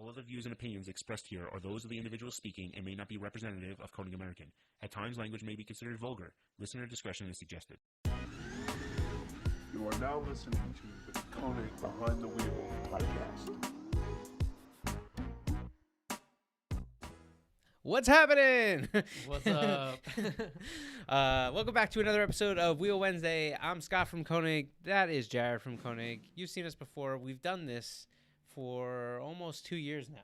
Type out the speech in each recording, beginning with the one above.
All of the views and opinions expressed here are those of the individual speaking and may not be representative of Koenig American. At times, language may be considered vulgar. Listener discretion is suggested. You are now listening to the Koenig Behind the Wheel podcast. What's happening? What's up? Welcome back to another episode of Wheel Wednesday. I'm Scott from Koenig. That is Jared from Koenig. You've seen us before. We've done this for almost 2 years now.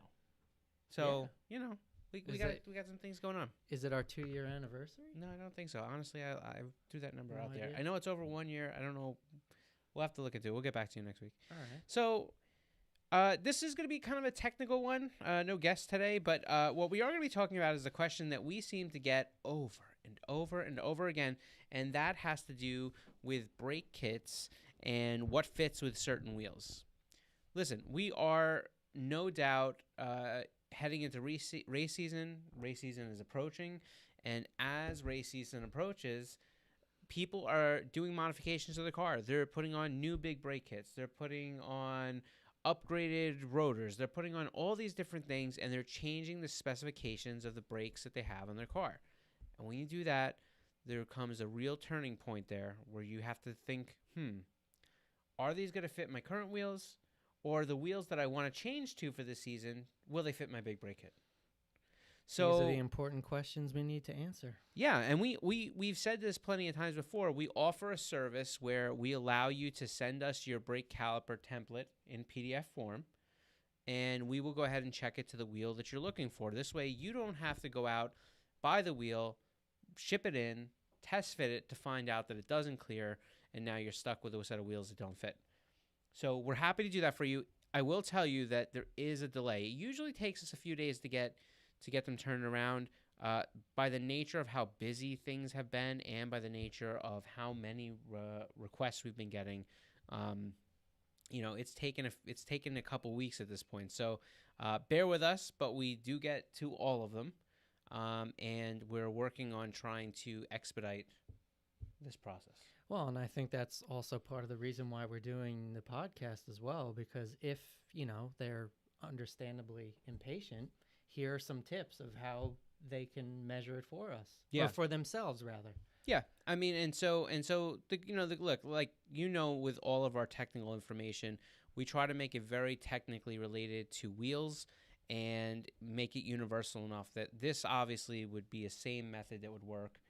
So, you know, we got some things going on. Is it our 2-year anniversary? No, I don't think so. Honestly, I threw that number out there. idea. I know it's over 1 year. I don't know. We'll have to look into it. We'll get back to you next week. All right. So, this is going to be kind of a technical one. No guest today, but what we are going to be talking about is a question that we seem to get over and over and over again, and that has to do with brake kits and what fits with certain wheels. Listen, we are no doubt heading into race season. Race season is approaching, and as race season approaches, people are doing modifications to the car. They're putting on new big brake kits. They're putting on upgraded rotors. They're putting on all these different things, and they're changing the specifications of the brakes that they have on their car. And when you do that, there comes a real turning point there where you have to think, are these going to fit my current wheels? Or the wheels that I want to change to for this season, will they fit my big brake kit? So These are the important questions we need to answer. yeah, and we've said this plenty of times before. We offer a service where we allow you to send us your brake caliper template in PDF form, and we will go ahead and check it to the wheel that you're looking for. This way, you don't have to go out, buy the wheel, ship it in, test fit it to find out that it doesn't clear, and now you're stuck with a set of wheels that don't fit. So we're happy to do that for you. I will tell you that there is a delay. It usually takes us a few days to get them turned around. By the nature of how busy things have been and by the nature of how many requests we've been getting, it's taken a couple weeks at this point. So bear with us, but we do get to all of them, and we're working on trying to expedite this process. Well, and I think that's also part of the reason why we're doing the podcast as well, because if, they're understandably impatient, here are some tips of how they can measure it for us. Yeah. Or for themselves, rather. Yeah, I mean, and so look, like, with all of our technical information, we try to make it very technically related to wheels and make it universal enough that this obviously would be a same method that would work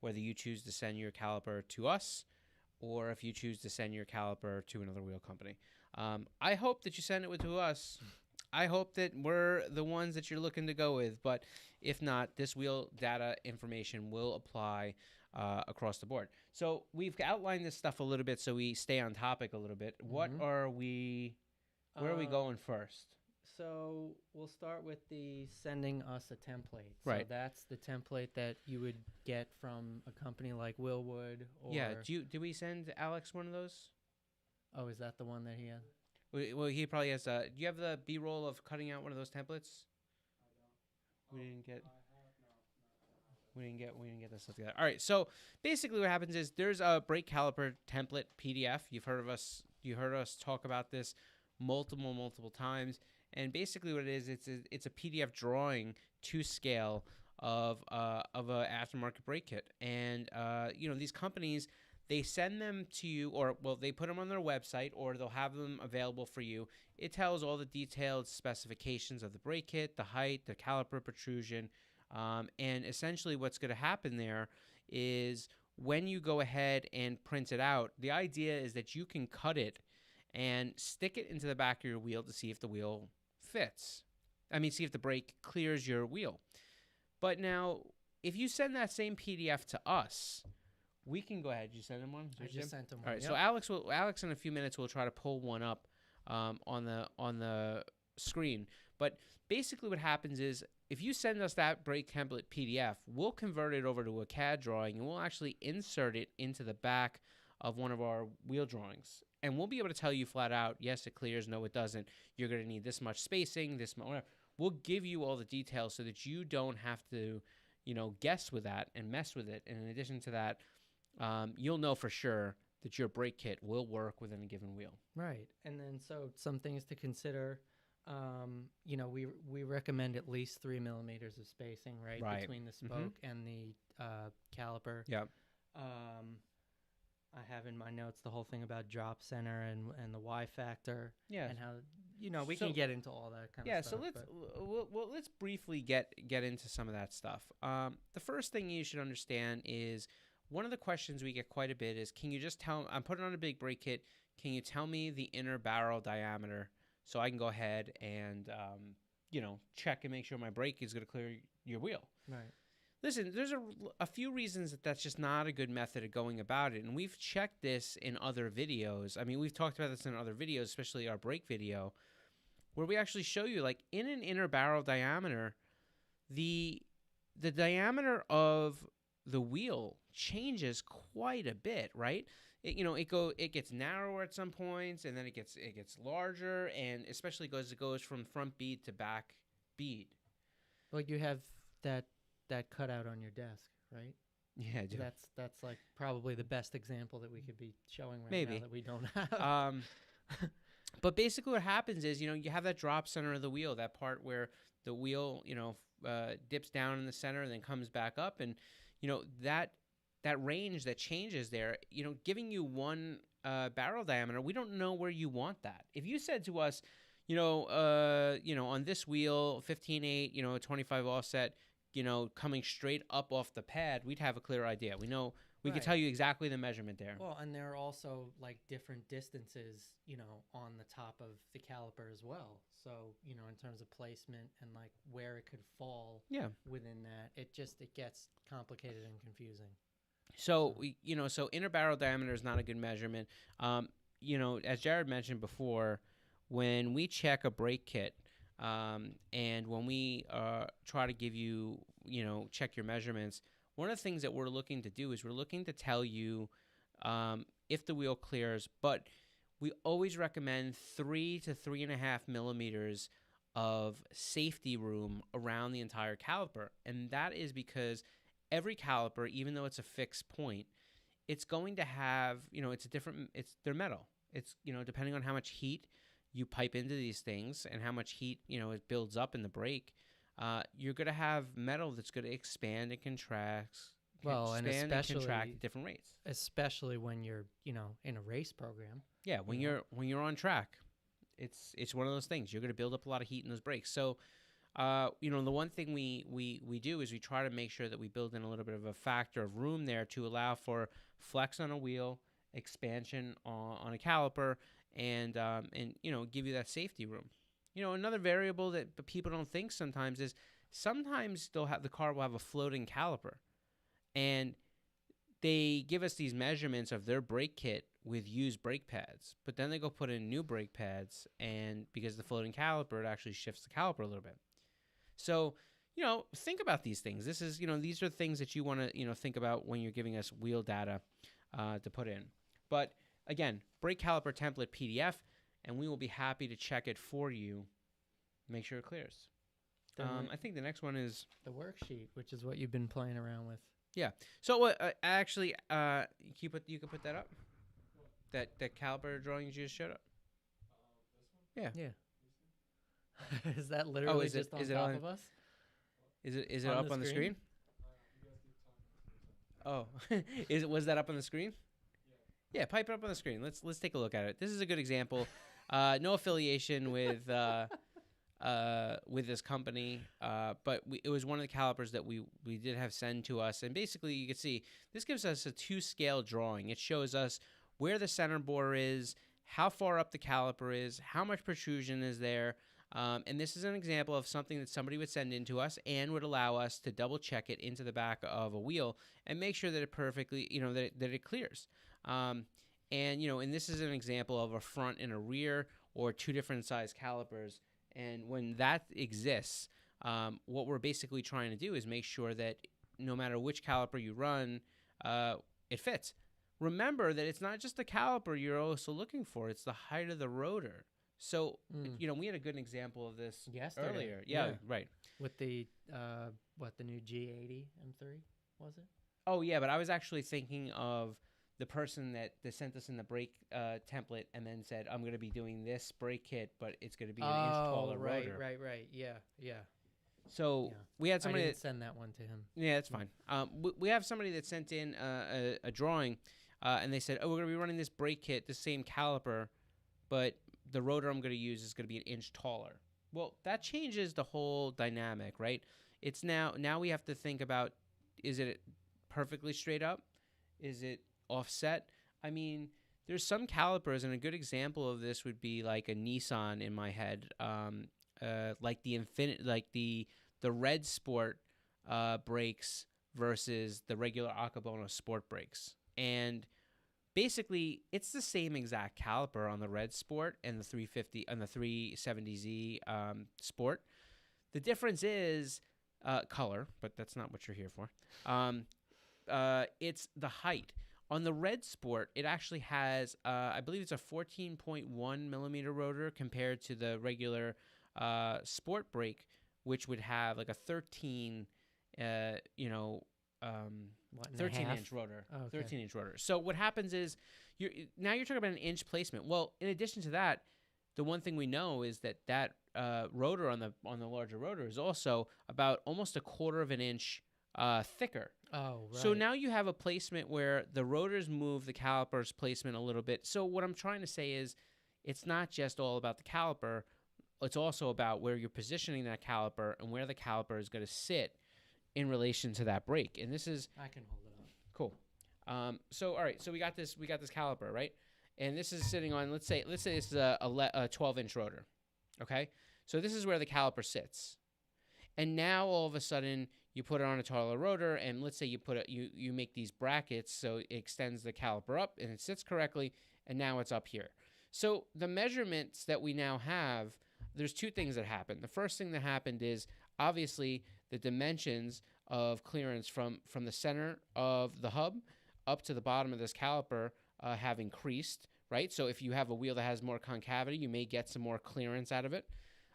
whether you choose to send your caliper to us or if you choose to send your caliper to another wheel company. I hope that you send it to us. I hope that we're the ones that you're looking to go with, but if not, this wheel data information will apply across the board. So we've outlined this stuff a little bit so we stay on topic a little bit. Where are we going first? So we'll start with the sending us a template. Right. So that's the template that you would get from a company like Willwood. Or Yeah. Do we send Alex one of those? Oh, is that the one that he has? Well, he probably has. Do you have the B-roll of cutting out one of those templates? I don't. We didn't get this stuff together. All right. So basically, what happens is there's a brake caliper template PDF. You heard us talk about this multiple times. And basically, what it is, it's a PDF drawing to scale of a aftermarket brake kit. And these companies, they send them to you, they put them on their website, or they'll have them available for you. It tells all the detailed specifications of the brake kit, the height, the caliper protrusion, and essentially what's going to happen there is when you go ahead and print it out, the idea is that you can cut it and stick it into the back of your wheel to see if the wheel fits. See if the brake clears your wheel. But now, if you send that same PDF to us, we can go ahead. Did you send him one? I just sent him one. All right. Yep. So Alex in a few minutes will try to pull one up on the screen. But basically, what happens is if you send us that brake template PDF, we'll convert it over to a CAD drawing, and we'll actually insert it into the back of one of our wheel drawings. And we'll be able to tell you flat out, yes, it clears, no, it doesn't. You're going to need this much spacing, this much, whatever. We'll give you all the details so that you don't have to, guess with that and mess with it. And in addition to that, you'll know for sure that your brake kit will work within a given wheel. Right. And then so some things to consider You know, we recommend at least 3 millimeters of spacing, right, Right. between the spoke and the caliper. Yep. I have in my notes the whole thing about drop center and the Y factor. Yeah. And how, you know, we So- can get into all that kind Yeah, of stuff. so let's but- let's briefly get into some of that stuff. The first thing you should understand is one of the questions we get quite a bit is, can you just tell? I'm putting on a big brake kit. Can you tell me the inner barrel diameter so I can go ahead and check and make sure my brake is going to clear your wheel? Right. Listen, there's a few reasons that that's just not a good method of going about it, and we've checked this in other videos. I mean, we've talked about this in other videos, especially our brake video, where we actually show you, like, in an inner barrel diameter, the diameter of the wheel changes quite a bit, right? It gets narrower at some points, and then it gets larger, and especially it goes from front bead to back bead. Well, you have that cutout on your desk, right? Yeah, I do. That's like probably the best example that we could be showing right Maybe. now that we don't have. But basically what happens is, you have that drop center of the wheel, that part where the wheel, dips down in the center and then comes back up. And, that range that changes there, giving you one barrel diameter, we don't know where you want that. If you said to us, on this wheel, 15/8, 25 offset, coming straight up off the pad, we'd have a clear idea. We could Right. tell you exactly the measurement there. Well, and there are also like different distances, on the top of the caliper as well. So, in terms of placement and like where it could fall Yeah. within that, it gets complicated and confusing. So, so inner barrel diameter is not a good measurement. As Jared mentioned before, when we check a brake kit, and when we try to give you, check your measurements, one of the things that we're looking to do is we're looking to tell you if the wheel clears, but we always recommend 3 to 3.5 millimeters of safety room around the entire caliper. And that is because every caliper, even though it's a fixed point, it's going to have, they're metal. It's, depending on how much heat you pipe into these things and how much heat, it builds up in the brake, you're going to have metal that's going to expand and contract. And especially contract at different rates. Especially when you're, in a race program. Yeah, when you're on track, it's one of those things. You're going to build up a lot of heat in those brakes. So, the one thing we do is we try to make sure that we build in a little bit of a factor of room there to allow for flex on a wheel, expansion on a caliper, and give you that safety room. Another variable that people don't think sometimes is sometimes the car will have a floating caliper, and they give us these measurements of their brake kit with used brake pads, but then they go put in new brake pads, and because of the floating caliper, it actually shifts the caliper a little bit. So, think about these things. This is, these are things that you want to, think about when you're giving us wheel data to put in. But again, brake caliper template PDF, and we will be happy to check it for you. Make sure it clears. I think the next one is the worksheet, which is what you've been playing around with. Yeah. So actually, you could put that up. That caliper drawing you just showed up. Yeah. Yeah. Is that literally is it- just on is it top on- of us? Is it On up the on the screen? screen? Oh, was that up on the screen? Yeah, pipe it up on the screen. Let's take a look at it. This is a good example. No affiliation with this company, but it was one of the calipers that we did have send to us. And basically, you can see this gives us a 2-scale drawing. It shows us where the center bore is, how far up the caliper is, how much protrusion is there. And this is an example of something that somebody would send in to us and would allow us to double check it into the back of a wheel and make sure that it perfectly, that it clears. And this is an example of a front and a rear or 2 different size calipers. And when that exists, what we're basically trying to do is make sure that no matter which caliper you run, it fits. Remember that it's not just the caliper you're also looking for, it's the height of the rotor. So, we had a good example of this Yesterday. earlier. Yeah, right. With the the new G80 M3 was it? Oh, yeah, but I was actually thinking of the person that sent us in the brake template and then said, I'm going to be doing this brake kit, but it's going to be an inch taller right, rotor. right. Yeah. So Yeah. we had I somebody didn't send that one to him. Yeah, that's fine. We have somebody that sent in a drawing, and they said, oh, we're going to be running this brake kit, the same caliper, but the rotor I'm going to use is going to be an inch taller. Well, that changes the whole dynamic, right? It's now we have to think about, is it perfectly straight up? Is it offset? I mean, there's some calipers, and a good example of this would be like a Nissan in my head, like the Red Sport brakes versus the regular Akabono Sport brakes. And basically, it's the same exact caliper on the Red Sport and the 350 and the 370Z Sport. The difference is color, but that's not what you're here for. It's the height. On the Red Sport, it actually has, I believe it's a 14.1 millimeter rotor compared to the regular Sport brake, which would have like a 13, 13-inch rotor. Oh, okay. 13-inch rotor. So what happens is, you're talking about an inch placement. Well, in addition to that, the one thing we know is that rotor on the larger rotor is also about almost a quarter of an inch thicker. Oh, right. So now you have a placement where the rotors move the caliper's placement a little bit. So what I'm trying to say is, it's not just all about the caliper. It's also about where you're positioning that caliper and where the caliper is going to sit in relation to that brake. And this is I can hold it up. cool. So all right, so we got this caliper, right? And this is sitting on, let's say this is a 12-inch rotor. Okay? So this is where the caliper sits. And now all of a sudden you put it on a taller rotor, and let's say you make these brackets so it extends the caliper up and it sits correctly, and now it's up here. So the measurements that we now have, there's two things that happened. The first thing that happened is, obviously, the dimensions of clearance from the center of the hub up to the bottom of this caliper have increased, right? So if you have a wheel that has more concavity, you may get some more clearance out of it.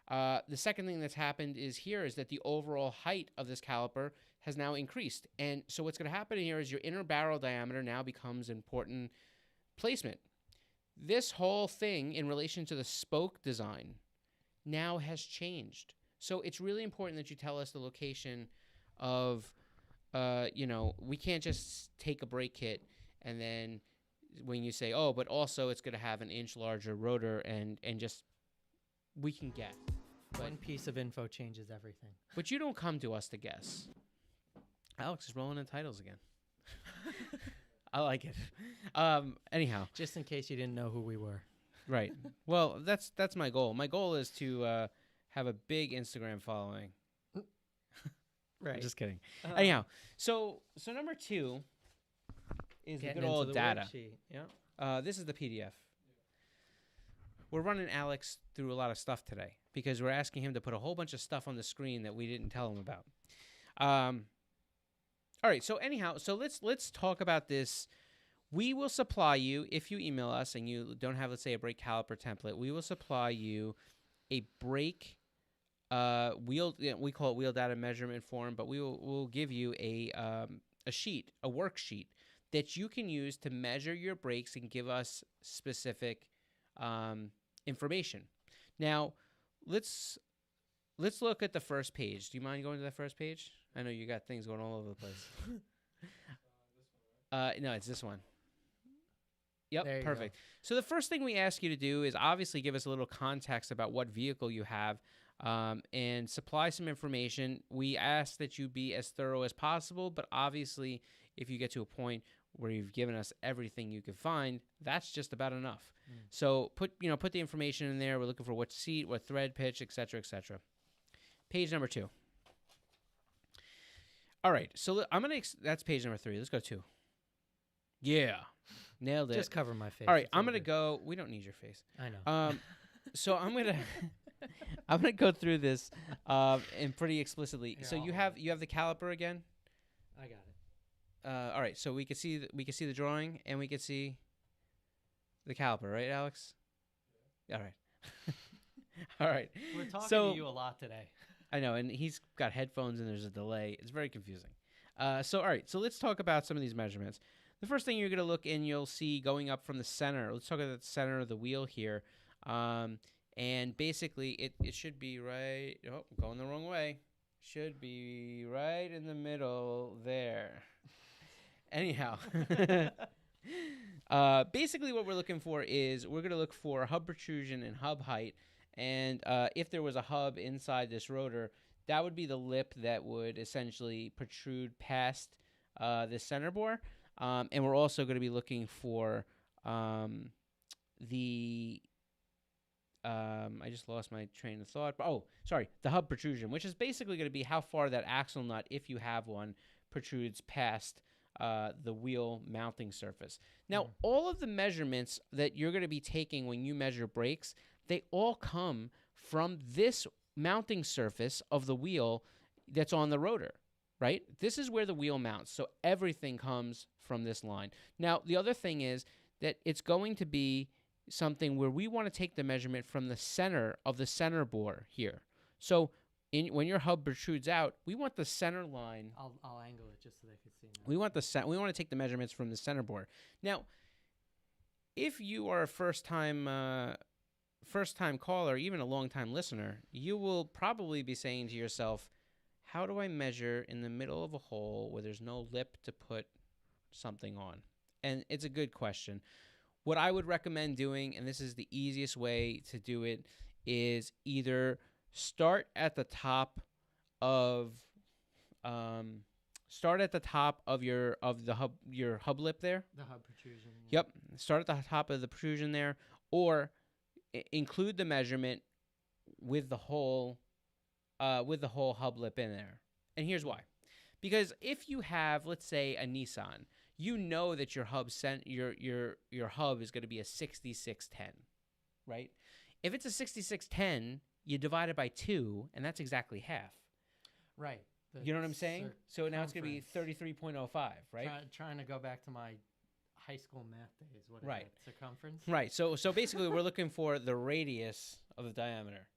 The second thing that's happened is that the overall height of this caliper has now increased. And so what's going to happen here is your inner barrel diameter now becomes important placement. This whole thing in relation to the spoke design now has changed. So it's really important that you tell us the location of, we can't just take a brake kit and then when you say, oh, but also it's going to have an inch larger rotor and just, we can guess. One piece of info changes everything. But you don't come to us to guess. Alex is rolling in titles again. I like it. Anyhow. Just in case you didn't know who we were. Right. Well, that's my goal. My goal is to have a big Instagram following. Right. I'm just kidding. Anyhow, so number 2 is the good old data. Yeah. This is the PDF. We're running Alex through a lot of stuff today because we're asking him to put a whole bunch of stuff on the screen that we didn't tell him about. All right. So anyhow, let's talk about this. We will supply you, if you email us and you don't have, let's say, a brake caliper template, we will supply you a brake wheel. We call it wheel data measurement form, but we'll give you a sheet, a worksheet that you can use to measure your brakes and give us specific information. Now, let's look at the first page. Do you mind going to the first page? I know you got things going all over the place. No, it's this one. Yep, perfect. So the first thing we ask you to do is obviously give us a little context about what vehicle you have and supply some information. We ask that you be as thorough as possible, but obviously if you get to a point where you've given us everything you can find, that's just about enough. So put the information in there. We're looking for what seat, what thread pitch, etc., etc. Page number 2. All right, so that's page number 3. Let's go 2. Yeah, nailed it. Just cover my face. All right, I'm gonna go. We don't need your face. I know. So I'm gonna go through this and pretty explicitly. Here, So I'll you have the caliper again. I got it. All right, so we can see the drawing and we can see the caliper, right, Alex? Yeah. All right. All right. We're talking So- to you a lot today. I know, and he's got headphones and there's a delay. It's very confusing. So all right, so let's talk about some of these measurements. the first thing you're going to look and you'll see going up from the center. Let's talk about the center of the wheel here. And basically, it should be right. Oh, going the wrong way. Should be right in the middle there. Anyhow, basically what we're looking for is we're going to look for hub protrusion and hub height. And if there was a hub inside this rotor, that would be the lip that would essentially protrude past this center bore. And we're also going to be looking for I just lost my train of thought. Oh, sorry, the hub protrusion, which is basically going to be how far that axle nut, if you have one, protrudes past the wheel mounting surface. Now, all of the measurements that you're going to be taking when you measure brakes, they all come from this mounting surface of the wheel that's on the rotor, right? This is where the wheel mounts, so everything comes from this line. Now, the other thing is that it's going to be something where we want to take the measurement from the center of the center bore here. So when your hub protrudes out, we want the center line. I'll angle it just so they can see. Now. We want to take the measurements from the center bore. Now, if you are a first time caller, even a long time listener, you will probably be saying to yourself, how do I measure in the middle of a hole where there's no lip to put something on? And it's a good question. What I would recommend doing, and this is the easiest way to do it, is either start at the top of your hub lip there. The hub protrusion. Yeah. Yep. Start at the top of the protrusion there, or include the measurement with the whole hub lip in there. And here's why. Because if you have, let's say, a Nissan, you know that your hub your hub is going to be a 6610, right? If it's a 6610, you divide it by 2, and that's exactly half. Right. You know what I'm saying? So now it's going to be 33.05, right? Trying to go back to my high school math days. What is Right. it? Circumference? Right. So basically, we're looking for the radius of the diameter,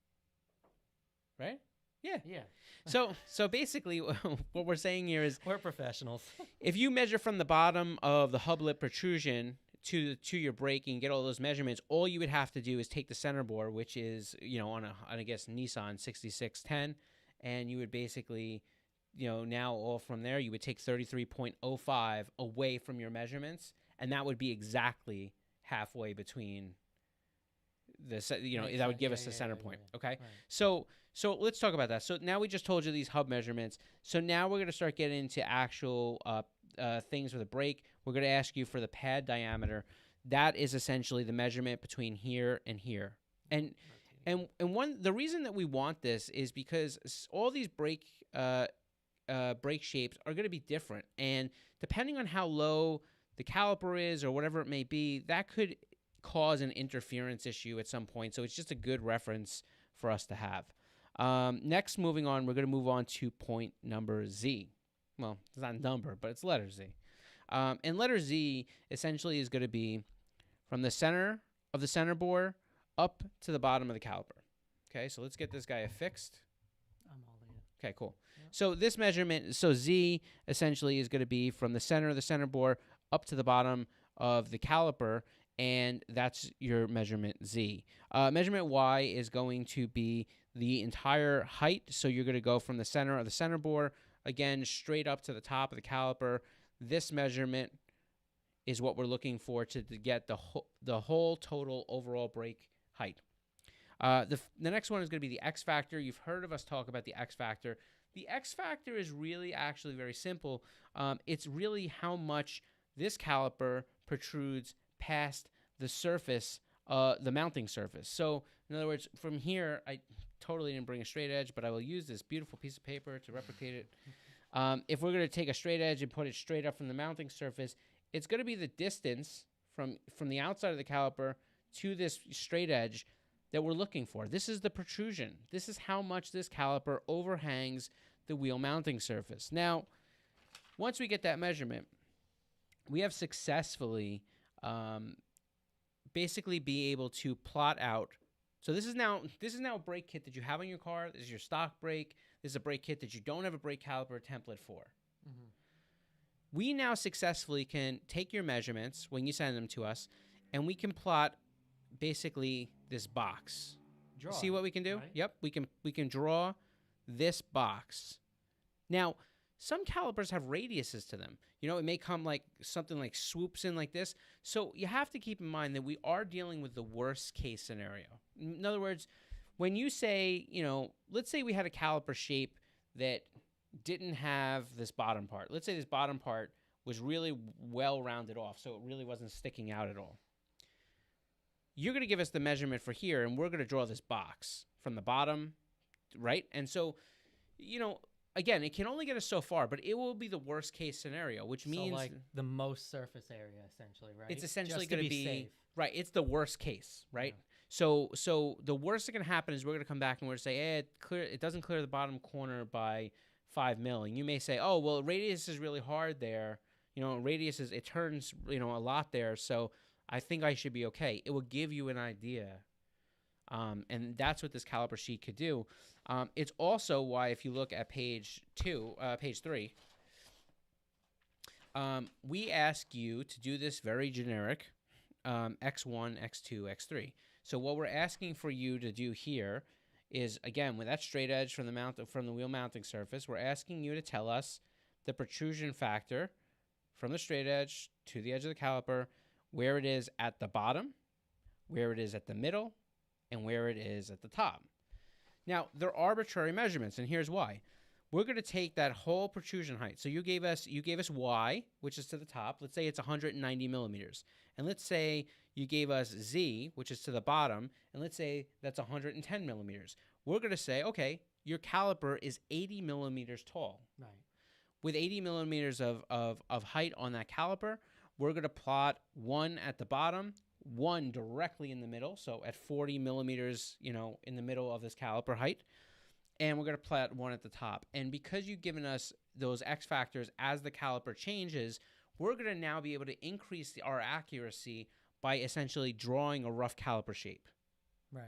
right? Yeah. Yeah. So basically, what we're saying here is We're professionals. if you measure from the bottom of the hub lip protrusion to your brake and get all those measurements, all you would have to do is take the center bore, which is, on I guess Nissan 6610, and you would basically, now all from there, you would take 33.05 away from your measurements, and that would be exactly halfway between that would give us the center point. Okay. Right. So let's talk about that. So now we just told you these hub measurements. So now we're going to start getting into actual things with a brake. We're going to ask you for the pad diameter. That is essentially the measurement between here and here. And the reason that we want this is because all these brake shapes are going to be different, and depending on how low the caliper is or whatever it may be, that could cause an interference issue at some point. So it's just a good reference for us to have. Next, moving on, we're going to move on to point number Z. Well, it's not a number, but it's letter Z. And letter Z essentially is going to be from the center of the center bore up to the bottom of the caliper. Okay, so let's get this guy affixed. I'm all in. Okay, cool. Yep. So this measurement, Z essentially is going to be from the center of the center bore up to the bottom of the caliper, and that's your measurement Z. Measurement Y is going to be the entire height, so you're going to go from the center of the center bore, again, straight up to the top of the caliper. This measurement is what we're looking for to get the whole total overall brake height. The next one is going to be the X factor. You've heard of us talk about the X factor. The X factor is really actually very simple. It's really how much this caliper protrudes past the surface, the mounting surface. So, in other words, from here, I totally didn't bring a straight edge, but I will use this beautiful piece of paper to replicate it. If we're going to take a straight edge and put it straight up from the mounting surface, it's going to be the distance from the outside of the caliper to this straight edge that we're looking for. This is the protrusion. This is how much this caliper overhangs the wheel mounting surface. Now, once we get that measurement, we have successfully basically be able to plot out. So this is now a brake kit that you have on your car. This is your stock brake. This is a brake kit that you don't have a brake caliper template for. Mm-hmm. we now successfully can take your measurements when you send them to us, and we can plot basically this box. Draw See it, what we can do? right? Yep, we can draw this box. Now, some calipers have radiuses to them. You know, it may come like something like swoops in like this. So you have to keep in mind that we are dealing with the worst case scenario. In other words, when you say, you know, let's say we had a caliper shape that didn't have this bottom part. Let's say this bottom part was really well rounded off, so it really wasn't sticking out at all. You're going to give us the measurement for here, and we're going to draw this box from the bottom, right? And so, you know, again, it can only get us so far, but it will be the worst case scenario, which means so like the most surface area, essentially, right? it's essentially Just to going to be safe. right. It's the worst case, right? Yeah. So the worst that can happen is we're going to come back and we're going to say, it doesn't clear the bottom corner by 5 mil. And you may say, oh, well, radius is really hard there. You know, radius is, it turns, you know, a lot there. So I think I should be okay. It will give you an idea. And that's what this caliper sheet could do. It's also why, if you look at page 3, we ask you to do this very generic X1, X2, X3. So what we're asking for you to do here is, again, with that straight edge from the wheel mounting surface, we're asking you to tell us the protrusion factor from the straight edge to the edge of the caliper, where it is at the bottom, where it is at the middle, and where it is at the top. Now, they're arbitrary measurements, and here's why. We're going to take that whole protrusion height. So you gave us Y, which is to the top. Let's say it's 190 millimeters. And let's say you gave us Z, which is to the bottom, and let's say that's 110 millimeters. We're going to say, okay, your caliper is 80 millimeters tall. Right. With 80 millimeters of height on that caliper, we're going to plot 1 at the bottom, 1 directly in the middle, so at 40 millimeters, you know, in the middle of this caliper height, and we're going to plot 1 at the top. And because you've given us those X factors as the caliper changes, we're going to now be able to increase our accuracy by essentially drawing a rough caliper shape. Right.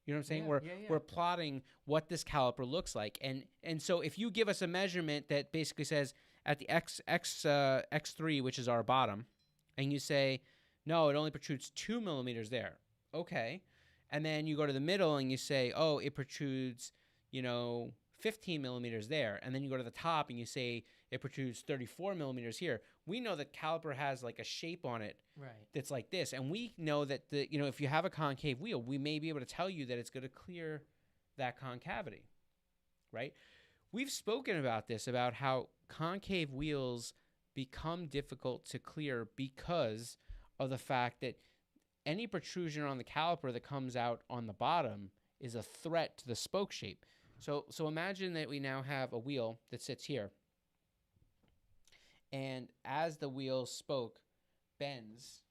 You know what I'm saying? Yeah, We're plotting what this caliper looks like. And so if you give us a measurement that basically says at the X3, which is our bottom, and you say, no, it only protrudes 2 millimeters there. Okay. And then you go to the middle and you say, oh, it protrudes, you know, 15 millimeters there. And then you go to the top and you say it protrudes 34 millimeters here. We know that caliper has like a shape on it Right. that's like this. And we know that, you know, if you have a concave wheel, we may be able to tell you that it's going to clear that concavity, right? We've spoken about this, about how concave wheels become difficult to clear because of the fact that any protrusion on the caliper that comes out on the bottom is a threat to the spoke shape. So imagine that we now have a wheel that sits here, and as the wheel's spoke bends,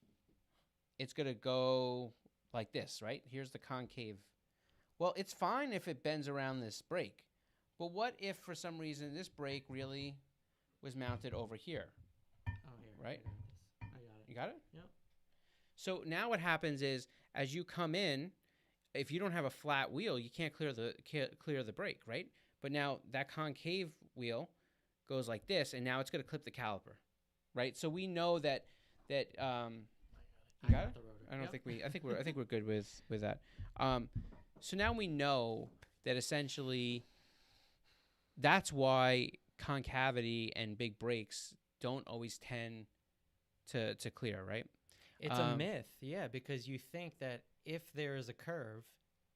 it's going to go like this, right? Here's the concave. Well, it's fine if it bends around this brake, but what if for some reason this brake really was mounted over here? Oh, here. Right? I got it. You got it? Yep. So now what happens is, as you come in, if you don't have a flat wheel, you can't clear the brake, right? But now that concave wheel goes like this, and now it's going to clip the caliper, right? So we know that you got it? the rotor. I don't Yep. think I think we're good with that. So now we know that essentially that's why concavity and big brakes don't always tend to clear, right? It's a myth, yeah, because you think that if there is a curve,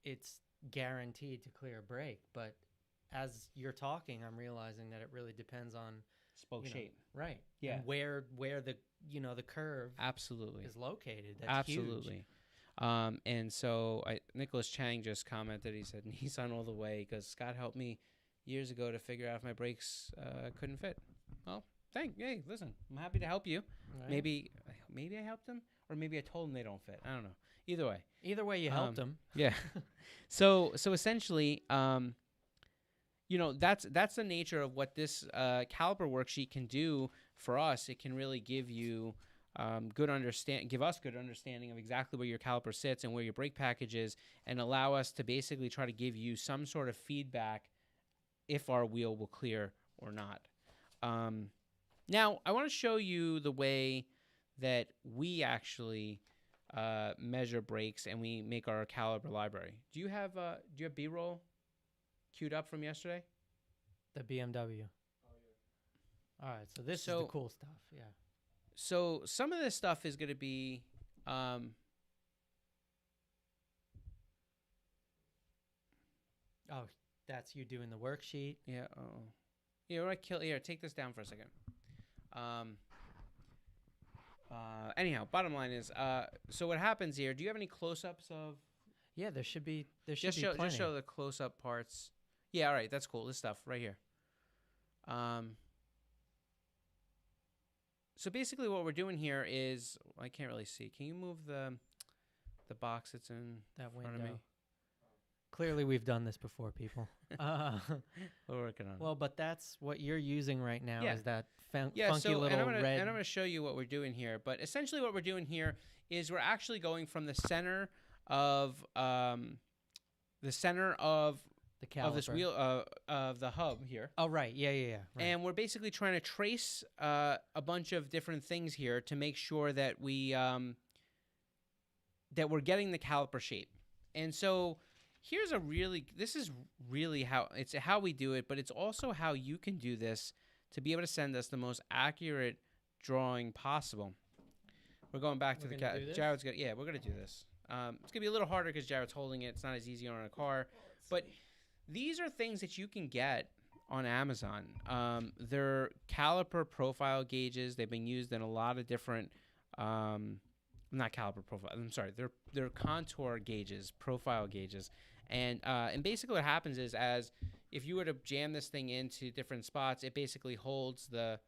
it's guaranteed to clear a brake. But as you're talking, I'm realizing that it really depends on Spoke you know, shape. right? Yeah. And where the the curve Absolutely. is located. That's Absolutely. And so Nicholas Chang just commented, he said, Nissan all the way, because Scott helped me years ago to figure out if my brakes couldn't fit. Well, hey, listen, I'm happy to help you. huge. Right? Maybe I helped them, or maybe I told them they don't fit. I don't know. Either way. you helped them. Yeah. So essentially, that's the nature of what this Caliper worksheet can do for us. It can really give you give us good understanding of exactly where your caliper sits and where your brake package is, and allow us to basically try to give you some sort of feedback if our wheel will clear or not. Now, I want to show you the way that we actually measure brakes and we make our caliper library. Do you have B-roll queued up from yesterday? The BMW. Oh, yeah. All right, so this is the cool stuff, yeah. So some of this stuff is going to be... oh, that's you doing the worksheet? Yeah. Yeah, right. Here, take this down for a second. Anyhow, bottom line is, so what happens here? Do you have any close-ups of? Yeah, there should be. Just show the close-up parts. Yeah, all right, that's cool. This stuff right here. So basically, what we're doing here is, I can't really see. Can you move the box that's in that front window? Of me? Clearly, we've done this before, people. We're working on it. Well, but that's what you're using right now. Yeah. Is that funky little red? And I'm going to show you what we're doing here. But essentially, what we're doing here is we're actually going from the center of the caliper. Of this wheel of the hub here. Oh, right. Yeah. Right. And we're basically trying to trace a bunch of different things here to make sure that we that we're getting the caliper shape. And so this is really how we do it, but it's also how you can do this to be able to send us the most accurate drawing possible. We're going back to Jared's gonna, we're gonna do this. It's gonna be a little harder because Jared's holding it. It's not as easy on a car, but these are things that you can get on Amazon. They're caliper profile gauges. They've been used in a lot of different, not caliper profile. I'm sorry. They're contour gauges, profile gauges, and basically what happens is, as if you were to jam this thing into different spots, it basically holds the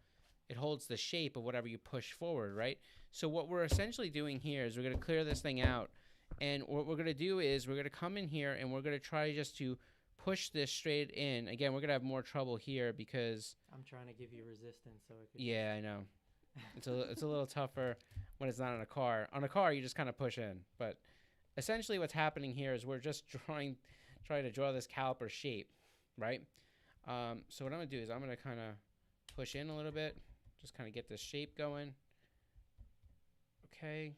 shape of whatever you push forward, right? So what we're essentially doing here is we're going to clear this thing out, and what we're going to do is we're going to come in here and we're going to try just to push this straight in. Again, we're going to have more trouble here because I'm trying to give you resistance so it could. Yeah, I know. It's a little tougher when it's not on a car. On a car, you just kind of push in. But essentially what's happening here is we're just trying to draw this caliper shape, right? So what I'm going to do is I'm going to kind of push in a little bit, just kind of get this shape going. Okay.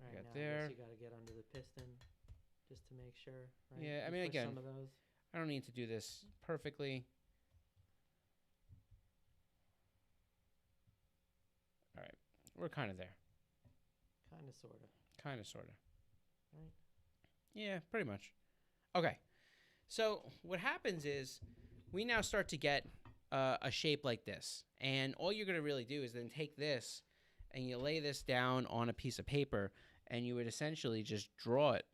Right, got now there. I guess you got to get under the piston just to make sure, right? Yeah, I mean, again, some of those. I don't need to do this perfectly. All right. We're kind of there. Kind of, sort of. Kind of, sort of. Right? Yeah, pretty much. Okay. So what happens is we now start to get a shape like this. And all you're going to really do is then take this and you lay this down on a piece of paper and you would essentially just draw it.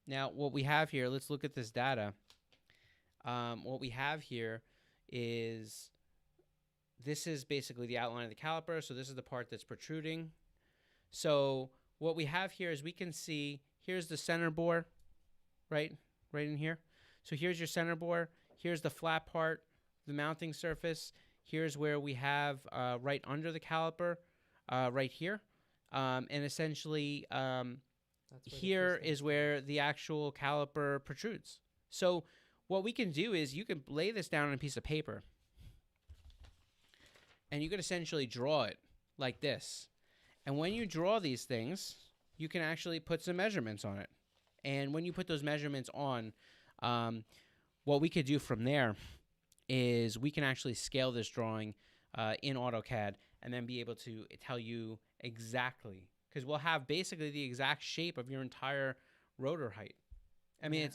Now, what we have here, let's look at this data. What we have here is, this is basically the outline of the caliper. So this is the part that's protruding. So what we have here is we can see, here's the centerboard, right in here. So here's your centerboard. Here's the flat part, the mounting surface. Here's where we have right under the caliper, right here. And essentially, here is where the actual caliper protrudes. So what we can do is you can lay this down on a piece of paper and you can essentially draw it like this. And when you draw these things, you can actually put some measurements on it. And when you put those measurements on, what we could do from there is we can actually scale this drawing in AutoCAD and then be able to tell you exactly, because we'll have basically the exact shape of your entire rotor height. I mean,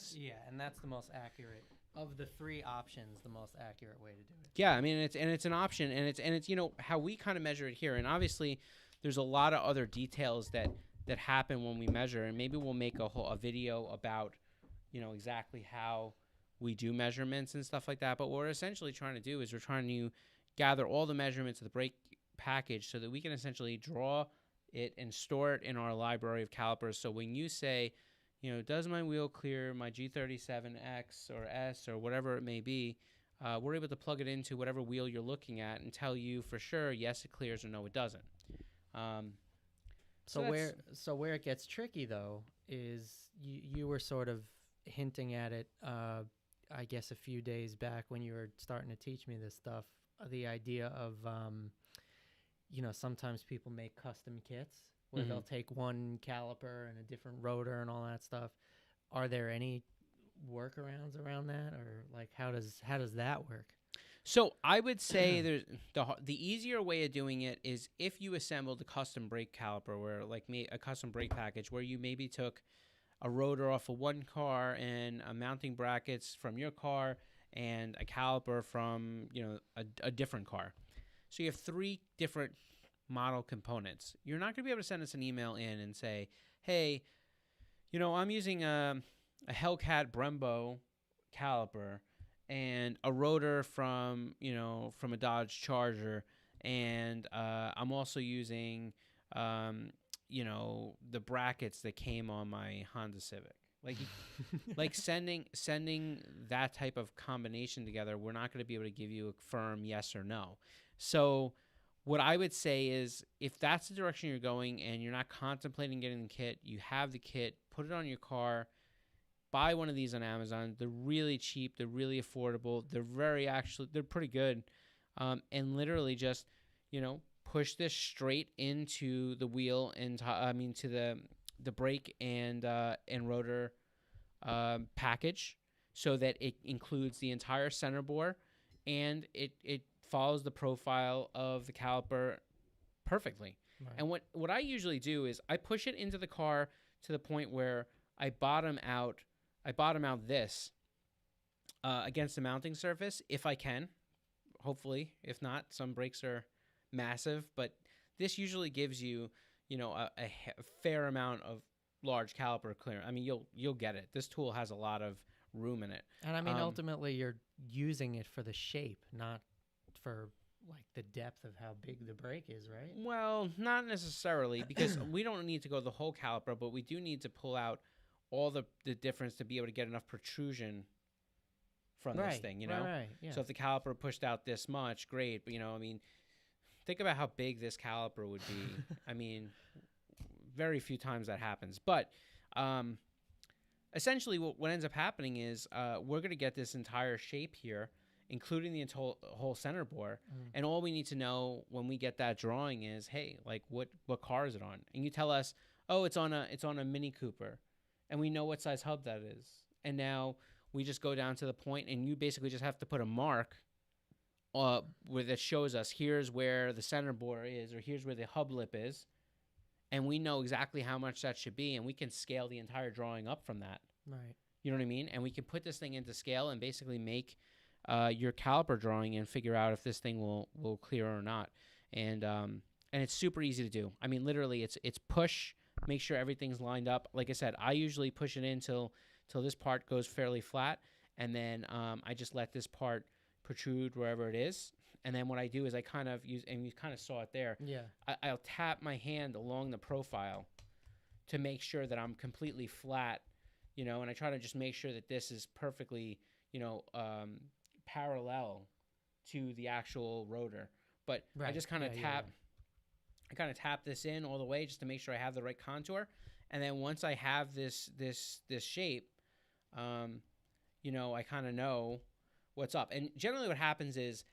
and that's the most accurate of the three options, the most accurate way to do it. Yeah, I mean, it's an option, and it's you know how we kind of measure it here, and obviously there's a lot of other details that happen when we measure, and maybe we'll make a video about exactly how we do measurements and stuff like that. But what we're essentially trying to do is we're trying to gather all the measurements of the brake package so that we can essentially draw it and store it in our library of calipers. So when you say, does my wheel clear my G37X or S or whatever it may be, we're able to plug it into whatever wheel you're looking at and tell you for sure, yes, it clears or no, it doesn't. So where it gets tricky though is you were sort of hinting at it I guess, a few days back when you were starting to teach me this stuff, the idea of, sometimes people make custom kits where they'll take one caliper and a different rotor and all that stuff. Are there any workarounds around that, or like how does that work? So I would say there's the easier way of doing it is if you assembled a custom brake caliper, where like a custom brake package, where you maybe took a rotor off of one car and a mounting brackets from your car and a caliper from a different car. So you have 3 different model components. You're not going to be able to send us an email in and say, hey, I'm using a Hellcat Brembo caliper and a rotor from a Dodge Charger, and I'm also using the brackets that came on my Honda Civic. Like sending that type of combination together, we're not going to be able to give you a firm yes or no. So what I would say is, if that's the direction you're going and you're not contemplating getting the kit, you have the kit, put it on your car, buy one of these on Amazon. They're really cheap. They're really affordable. They're pretty good. And literally just, push this straight into the wheel and to the brake and rotor package, so that it includes the entire centerboard and it follows the profile of the caliper perfectly. Right. And what I usually do is I push it into the car to the point where I bottom out this against the mounting surface if I can. Hopefully, if not, some brakes are massive, but this usually gives you, a fair amount of large caliper clearance. I mean, you'll get it. This tool has a lot of room in it. And I mean, ultimately, you're using it for the shape, not for like the depth of how big the brake is, right? Well, not necessarily, because we don't need to go the whole caliper, but we do need to pull out all the difference to be able to get enough protrusion from this thing, Right, yeah. So if the caliper pushed out this much, great. But, think about how big this caliper would be. I mean, very few times that happens. But essentially what ends up happening is we're going to get this entire shape here, including the whole centerboard. And all we need to know when we get that drawing is, hey, like what car is it on? And you tell us, oh, it's on a Mini Cooper. And we know what size hub that is. And now we just go down to the point, and you basically just have to put a mark where that shows us here's where the centerboard is, or here's where the hub lip is. And we know exactly how much that should be, and we can scale the entire drawing up from that. Right. You know what I mean? And we can put this thing into scale and basically make your caliper drawing and figure out if this thing will clear or not. And it's super easy to do. I mean, literally, it's push, make sure everything's lined up. Like I said, I usually push it in till this part goes fairly flat, and then I just let this part protrude wherever it is. And then what I do is I kind of use, and you kind of saw it there. Yeah. I'll tap my hand along the profile to make sure that I'm completely flat, and I try to just make sure that this is perfectly, parallel to the actual rotor. But right. I just kind of tap. I kind of tap this in all the way just to make sure I have the right contour. And then once I have this shape, I kind of know what's up. And generally what happens is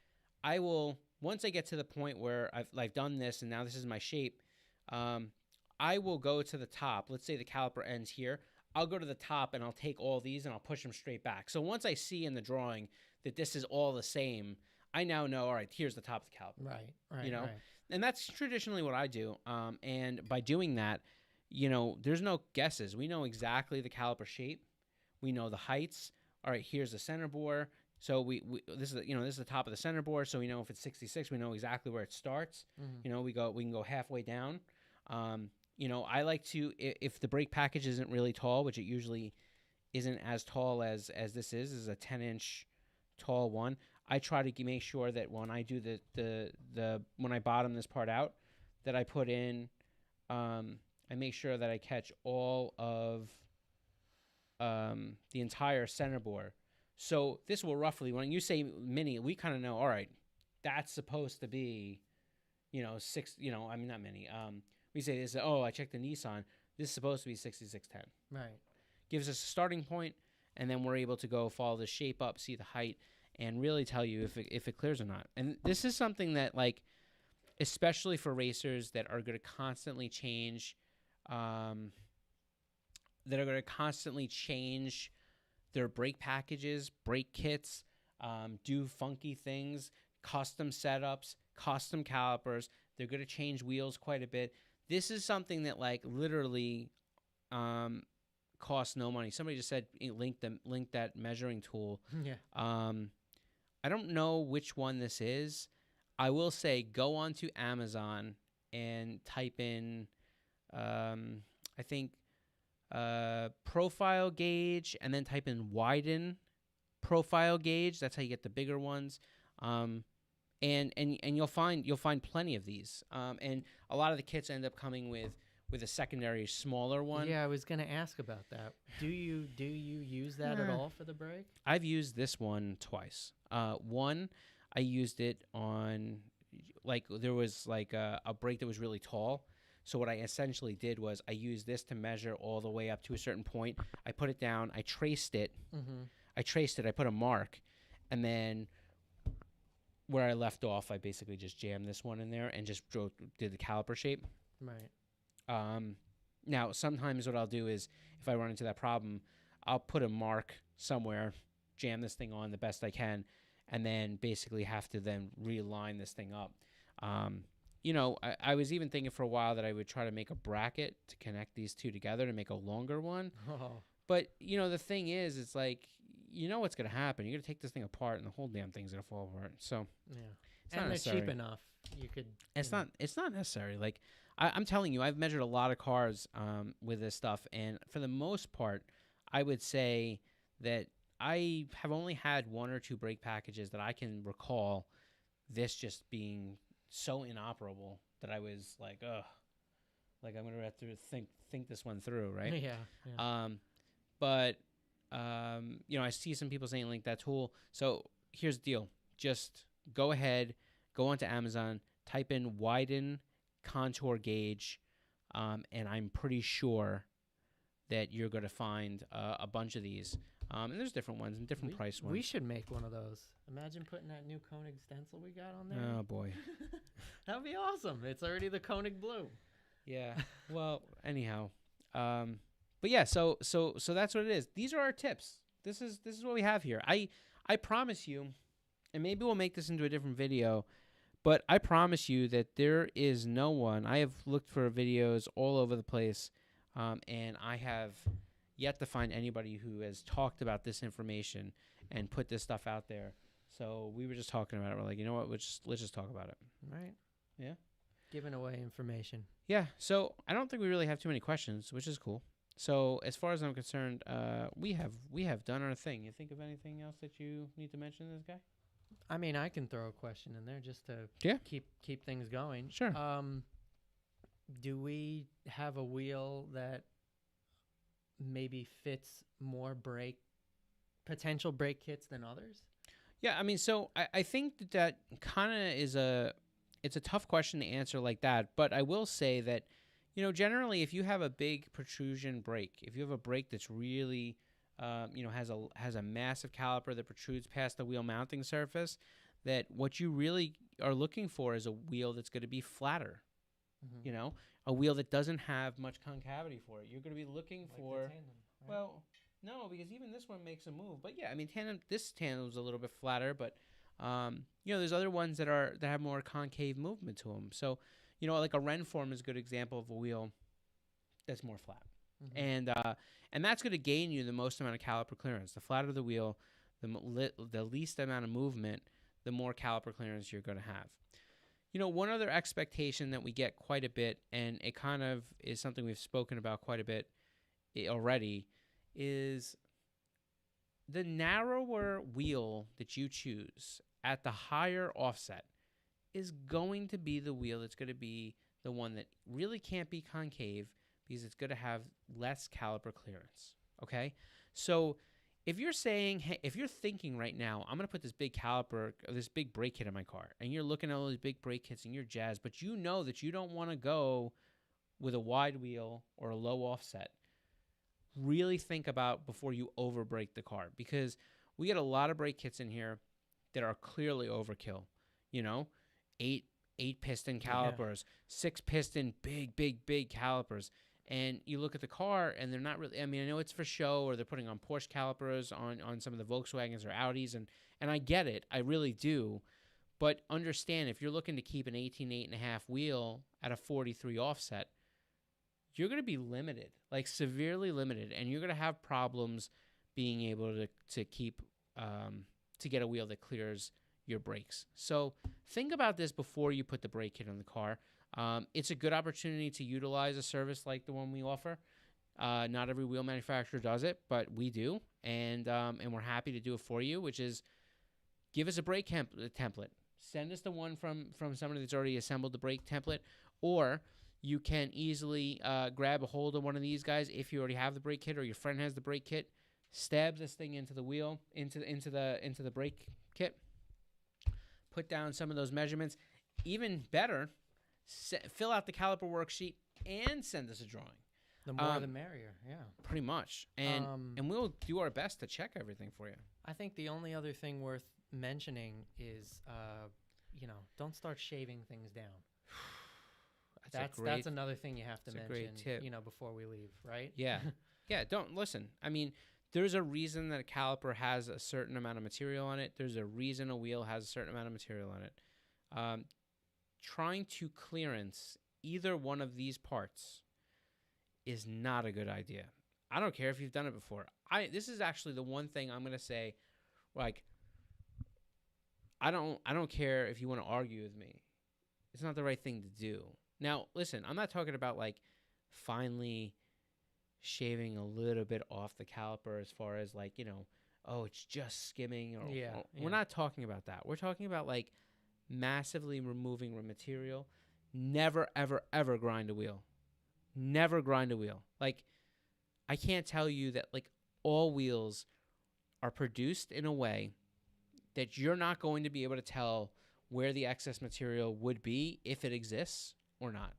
I will, once I get to the point where I've done this and now this is my shape, I will go to the top. Let's say the caliper ends here. I'll go to the top and I'll take all these and I'll push them straight back. So once I see in the drawing that this is all the same, I now know, all right, here's the top of the caliper. Right. Right. And that's traditionally what I do. And by doing that, there's no guesses. We know exactly the caliper shape. We know the heights. All right, here's the centerboard. So this is the top of the centerboard. So we know if it's 66, we know exactly where it starts. Mm-hmm. We can go halfway down. I like to, if the brake package isn't really tall, which it usually isn't as tall as this is a 10-inch tall one. I try to make sure that when I do the when I bottom this part out, that I put in, I make sure that I catch all of the entire centerboard. So this will roughly, when you say mini, we kind of know, all right, that's supposed to be, not mini. We say this, I checked the Nissan. This is supposed to be 6610. Right. Gives us a starting point, and then we're able to go follow the shape up, see the height, and really tell you if it clears or not. And this is something that, like, especially for racers that are going to constantly change, their brake packages, brake kits, do funky things, custom setups, custom calipers. They're going to change wheels quite a bit. This is something that, like, literally costs no money. Somebody just said link that measuring tool. Yeah. I don't know which one this is. I will say go onto Amazon and type in, I think, profile gauge, and then type in widen profile gauge. That's how you get the bigger ones. And you'll find plenty of these. And a lot of the kits end up coming with a secondary smaller one. Yeah, I was going to ask about that. Do you use that at all for the brake? I've used this one twice. One, I used it on, like, there was like a brake that was really tall. So what I essentially did was I used this to measure all the way up to a certain point. I put it down. I traced it. Mm-hmm. I put a mark, and then where I left off, I basically just jammed this one in there and just did the caliper shape. Right. Now, sometimes what I'll do is, if I run into that problem, I'll put a mark somewhere, jam this thing on the best I can, and then basically have to then realign this thing up. I was even thinking for a while that I would try to make a bracket to connect these two together to make a longer one. Oh. But, the thing is, it's like, what's going to happen. You're going to take this thing apart, and the whole damn thing's going to fall apart. So, Yeah. it's not And they're necessary. cheap enough. You could. It's not necessary. Like, I'm telling you, I've measured a lot of cars with this stuff, and for the most part, I would say that I have only had one or two brake packages that I can recall this just being so inoperable that I was like, ugh, like, I'm gonna have to think this one through, right? Yeah. I see some people saying link that tool. So here's the deal: just go ahead, go onto Amazon, type in widen contour gauge, and I'm pretty sure that you're going to find a bunch of these. And there's different ones and different price ones. We should make one of those. Imagine putting that new Koenig stencil we got on there. Oh boy. That would be awesome. It's already the Koenig blue. Yeah. Well, anyhow, but yeah. So that's what it is. These are our tips. This is what we have here. I promise you, and maybe we'll make this into a different video, but I promise you that there is no one. I have looked for videos all over the place, and I have yet to find anybody who has talked about this information and put this stuff out there. So we were just talking about it. We're like, you know what? Let's just talk about it. Right. Yeah. Giving away information. Yeah. So I don't think we really have too many questions, which is cool. So as far as I'm concerned, we have done our thing. You think of anything else that you need to mention to this guy? I mean, I can throw a question in there just to keep things going. Sure. Do we have a wheel that maybe fits more potential brake kits than others? Yeah, I mean, so I think that kind of is it's a tough question to answer like that, but I will say that, generally if you have a big protrusion brake, if you have a brake that's really, has a massive caliper that protrudes past the wheel mounting surface, that what you really are looking for is a wheel that's going to be flatter, Mm-hmm. A wheel that doesn't have much concavity for it. You're going to be looking Like for, the tandem, right? well, no, because even this one makes a move. But yeah, I mean, this tandem's a little bit flatter, but there's other ones that have more concave movement to them. So, like a Renform is a good example of a wheel that's more flat, Mm-hmm. and that's going to gain you the most amount of caliper clearance. The flatter the wheel, the least amount of movement, the more caliper clearance you're going to have. One other expectation that we get quite a bit, and it kind of is something we've spoken about quite a bit already, is the narrower wheel that you choose at the higher offset is going to be the wheel that's going to be the one that really can't be concave because it's going to have less caliper clearance. Okay? So if you're saying, hey, if you're thinking right now, I'm going to put this big caliper, this big brake kit in my car, and you're looking at all these big brake kits and you're jazzed, but you know that you don't want to go with a wide wheel or a low offset, really think about before you over brake the car, because we get a lot of brake kits in here that are clearly overkill. You know, eight piston calipers, 6 piston, big calipers. And you look at the car, and they're not really. I mean, I know it's for show, or they're putting on Porsche calipers on some of the Volkswagens or Audis, and I get it, I really do. But understand, if you're looking to keep an 18.5 wheel at a 43 offset, you're going to be limited, like severely limited, and you're going to have problems being able to keep to get a wheel that clears your brakes. So think about this before you put the brake kit on the car. It's a good opportunity to utilize a service like the one we offer. Not every wheel manufacturer does it, but we do, and we're happy to do it for you, which is give us a brake template. Send us the one from somebody that's already assembled the brake template, or you can easily grab a hold of one of these guys if you already have the brake kit or your friend has the brake kit. Stab this thing into the wheel, into the brake kit. Put down some of those measurements. Even better, fill out the Caliper worksheet and send us a drawing. The more the merrier, yeah. Pretty much. And we'll do our best to check everything for you. I think the only other thing worth mentioning is, don't start shaving things down. That's another thing you have to mention, great tip. Before we leave, right? Yeah. Yeah, don't listen. I mean, there's a reason that a caliper has a certain amount of material on it. There's a reason a wheel has a certain amount of material on it. Trying to clearance either one of these parts is not a good idea. I don't care if you've done it before. This is actually the one thing I'm going to say, like, I don't care if you want to argue with me. It's not the right thing to do. Now, listen, I'm not talking about, like, finally shaving a little bit off the caliper as far as, like, it's just skimming. We're not talking about that. We're talking about, like, massively removing material. Never, ever, ever grind a wheel. Never grind a wheel. Like, I can't tell you that, like, all wheels are produced in a way that you're not going to be able to tell where the excess material would be if it exists or not.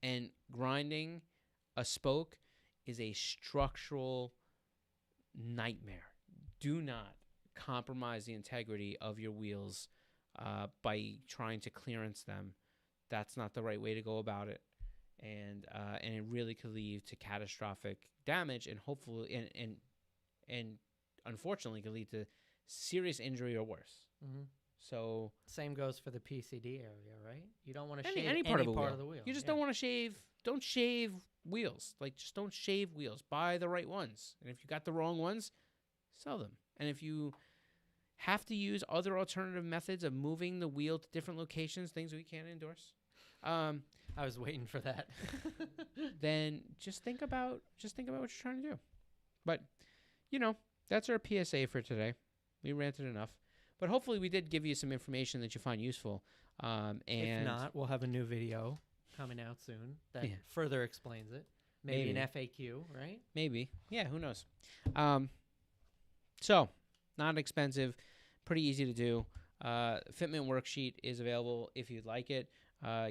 And grinding a spoke is a structural nightmare. Do not compromise the integrity of your wheels by trying to clearance them. That's not the right way to go about it. And it really could lead to catastrophic damage, and hopefully and unfortunately could lead to serious injury or worse. Mm-hmm. So same goes for the PCD area, right? You don't want to shave any part of the wheel. You just don't want to shave. Don't shave wheels. Like, just don't shave wheels. Buy the right ones. And if you got the wrong ones, sell them. And if you have to use other alternative methods of moving the wheel to different locations, things we can't endorse, I was waiting for that. then just think about what you're trying to do. But, that's our PSA for today. We ranted enough. But hopefully we did give you some information that you find useful. And if not, we'll have a new video coming out soon that further explains it. Maybe an FAQ, right? Maybe. Yeah, who knows? So, not expensive, pretty easy to do. Fitment worksheet is available if you'd like it.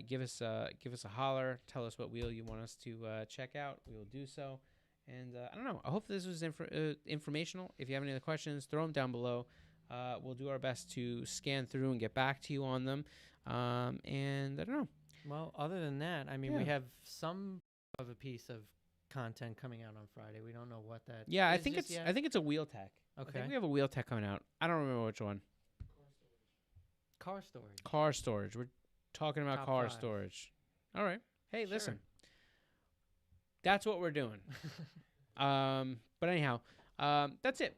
Give us a holler. Tell us what wheel you want us to check out. We will do so. And I don't know. I hope this was informational. If you have any other questions, throw them down below. We'll do our best to scan through and get back to you on them. And I don't know. Well, other than that, I mean, we have some of a piece of content coming out on Friday. We don't know what that. Yeah, I think it's a wheel tech. Okay. I think we have a wheel tech coming out. I don't remember which one. Car storage. Car storage. We're talking about Top car 5. Storage. All right. Hey, Sure. listen. That's what we're doing. But anyhow, that's it.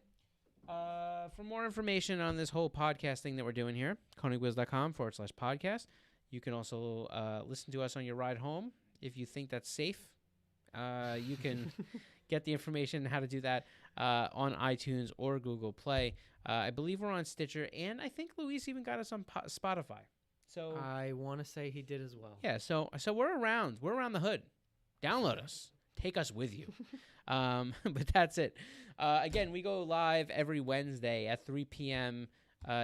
For more information on this whole podcast thing that we're doing here, konigwiz.com/podcast. You can also listen to us on your ride home if you think that's safe. You can get the information how to do that on iTunes or Google Play. I believe we're on Stitcher, and I think Luis even got us on Spotify. So I want to say he did as well. Yeah, so we're around. We're around the hood. Download us. Take us with you. But that's it. Again, we go live every Wednesday at 3 p.m.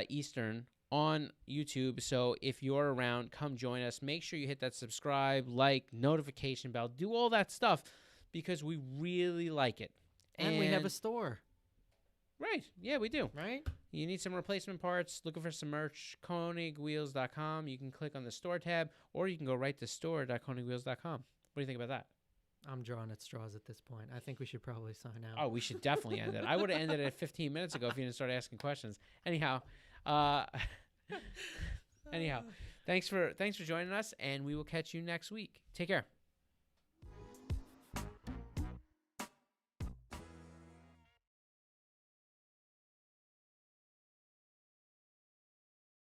Eastern on YouTube. So if you're around, come join us. Make sure you hit that subscribe, like, notification bell. Do all that stuff because we really like it. And we have a store, Right. Yeah, we do. right? You need some replacement parts, looking for some merch, KonigWheels.com. You can click on the store tab, or you can go right to store.KonigWheels.com. What do you think about that? I'm drawing at straws at this point. I think we should probably sign out. Oh, we should definitely end it. I would have ended it 15 minutes ago if you didn't start asking questions. Anyhow, thanks for joining us, and we will catch you next week. Take care.